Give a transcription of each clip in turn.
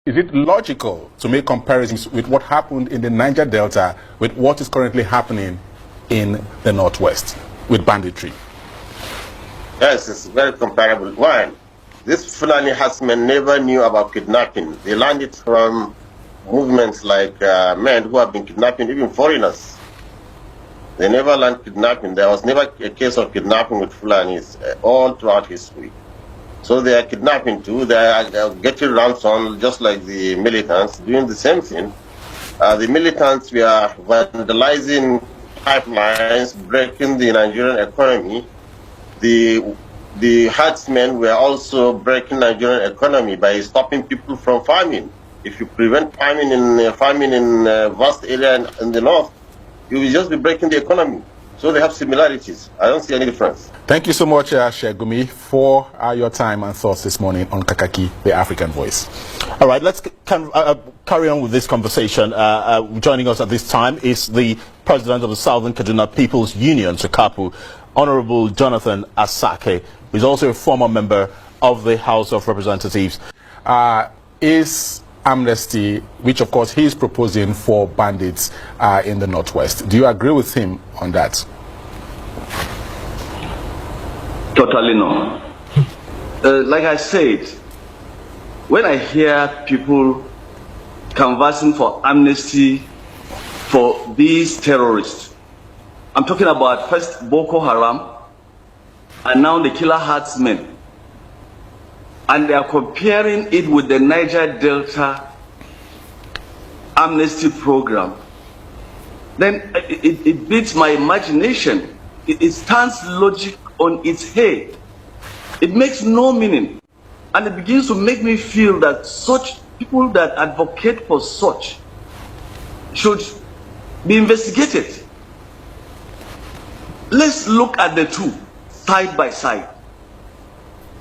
Is it logical to make comparisons with what happened in the Niger Delta with what is currently happening in the Northwest with banditry? Yes, it's very comparable. One, this Fulani herdsmen never knew about kidnapping. They learned it from movements like men who have been kidnapping, even foreigners. They never learned kidnapping. There was never a case of kidnapping with Fulanis all throughout history. So they are kidnapping too. They are getting ransom just like the militants, doing the same thing. The militants were vandalizing pipelines, breaking the Nigerian economy. The herdsmen were also breaking Nigerian economy by stopping people from farming. If you prevent farming in a vast area in the north, you will just be breaking the economy. So they have similarities. I don't see any difference. Thank you so much, Sheikh Gumi, for your time and thoughts this morning on Kakaki, the African Voice. All right, let's carry on with this conversation. Joining us at this time is the President of the Southern Kaduna People's Union, SUKAPU, Honorable Jonathan Asake, who is also a former member of the House of Representatives. Is amnesty, which of course he is proposing for bandits in the Northwest. Do you agree with him on that? Totally no. Like I said, when I hear people canvassing for amnesty for these terrorists, I'm talking about first Boko Haram and now the killer herdsmen, and they are comparing it with the Niger Delta amnesty program, then it beats my imagination. It stands logic on its head. It makes no meaning. And it begins to make me feel that such people that advocate for such should be investigated. Let's look at the two side by side.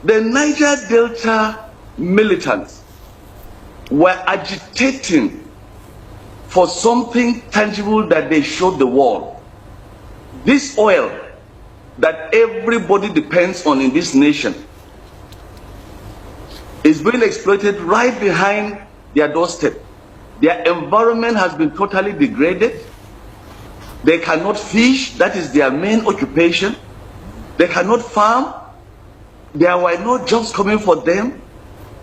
The Niger Delta militants were agitating for something tangible that they showed the world. This oil that everybody depends on in this nation is being exploited right behind their doorstep. Their environment has been totally degraded. They cannot fish, that is their main occupation. They cannot farm. There were no jobs coming for them.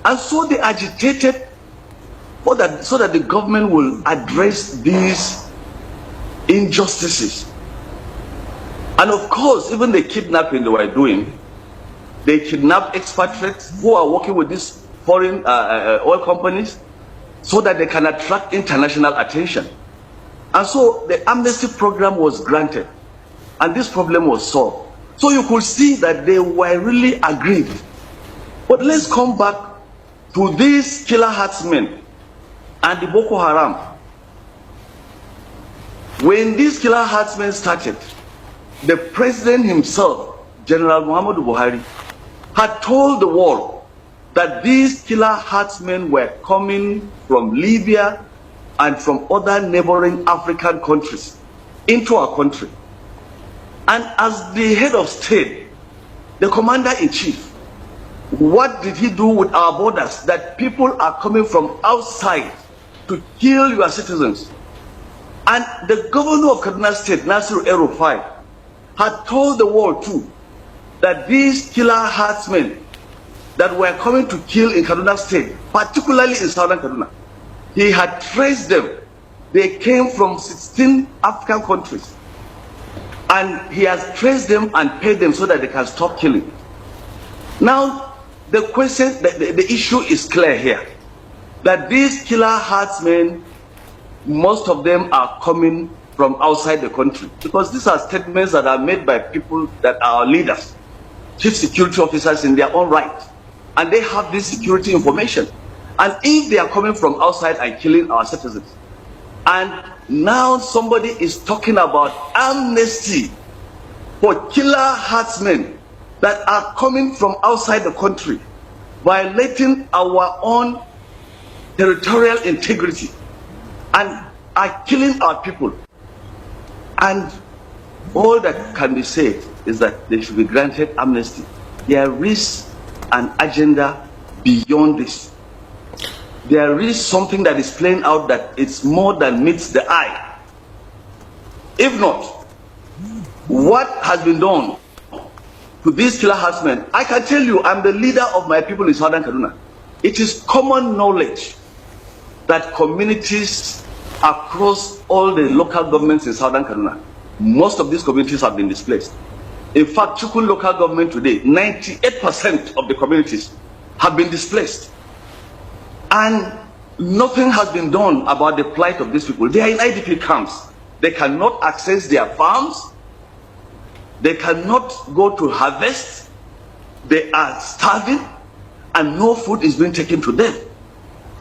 And so they agitated for that, so that the government will address these injustices. And of course, even the kidnapping they were doing, they kidnap expatriates who are working with these foreign oil companies so that they can attract international attention. And so the amnesty program was granted and this problem was solved. So you could see that they were really aggrieved. But let's come back to these killer herdsmen and the Boko Haram. When these killer herdsmen started, the president himself, General Muhammadu Buhari, had told the world that these killer herdsmen were coming from Libya and from other neighboring African countries into our country. And as the head of state, the commander-in-chief, what did he do with our borders? That people are coming from outside to kill your citizens. And the governor of Kaduna State, Nasiru El-Rufai, had told the world too that these killer herdsmen that were coming to kill in Kaduna State, particularly in southern Kaduna, he had traced them. They came from 16 African countries. And he has traced them and paid them so that they can stop killing. Now, the question, the issue is clear here. That these killer herdsmen, most of them are coming from outside the country. Because these are statements that are made by people that are leaders, chief security officers in their own right. And they have this security information. And if they are coming from outside and killing our citizens, and now somebody is talking about amnesty for killer herdsmen that are coming from outside the country, violating our own territorial integrity and are killing our people. And all that can be said is that they should be granted amnesty. There is an agenda beyond this. there is something that is playing out that it's more than meets the eye. If not, what has been done to these killer herdsmen? I can tell you, I'm the leader of my people in Southern Kaduna. It is common knowledge that communities across all the local governments in Southern Kaduna, most of these communities have been displaced. In fact, Chukun local government today, 98% of the communities have been displaced. And nothing has been done about the plight of these people. They are in IDP camps. They cannot access their farms. They cannot go to harvest. They are starving, and no food is being taken to them.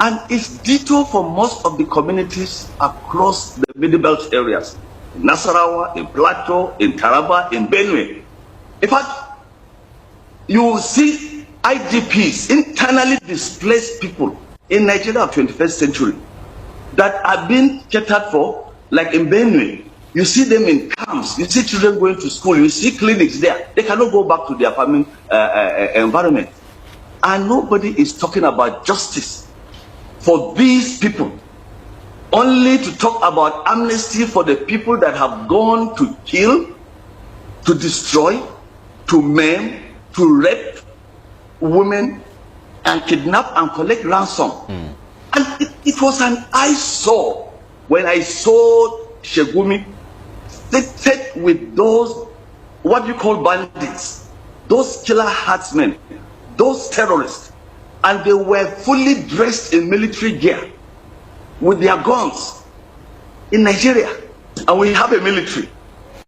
And it's ditto for most of the communities across the Middle Belt areas. In Nasarawa, in Plateau, in Taraba, in Benue. In fact, you will see IDPs, internally displaced people in Nigeria of 21st century that are being catered for, like in Benue. You see them in camps, you see children going to school, you see clinics there. They cannot go back to their farming environment. And nobody is talking about justice for these people. Only to talk about amnesty for the people that have gone to kill, to destroy, to maim, to rape women, and kidnap and collect ransom. And it was an eyesore when I saw Sheikh Gumi seated with those, what you call bandits, those killer herdsmen, those terrorists, and they were fully dressed in military gear with their guns in Nigeria. And we have a military.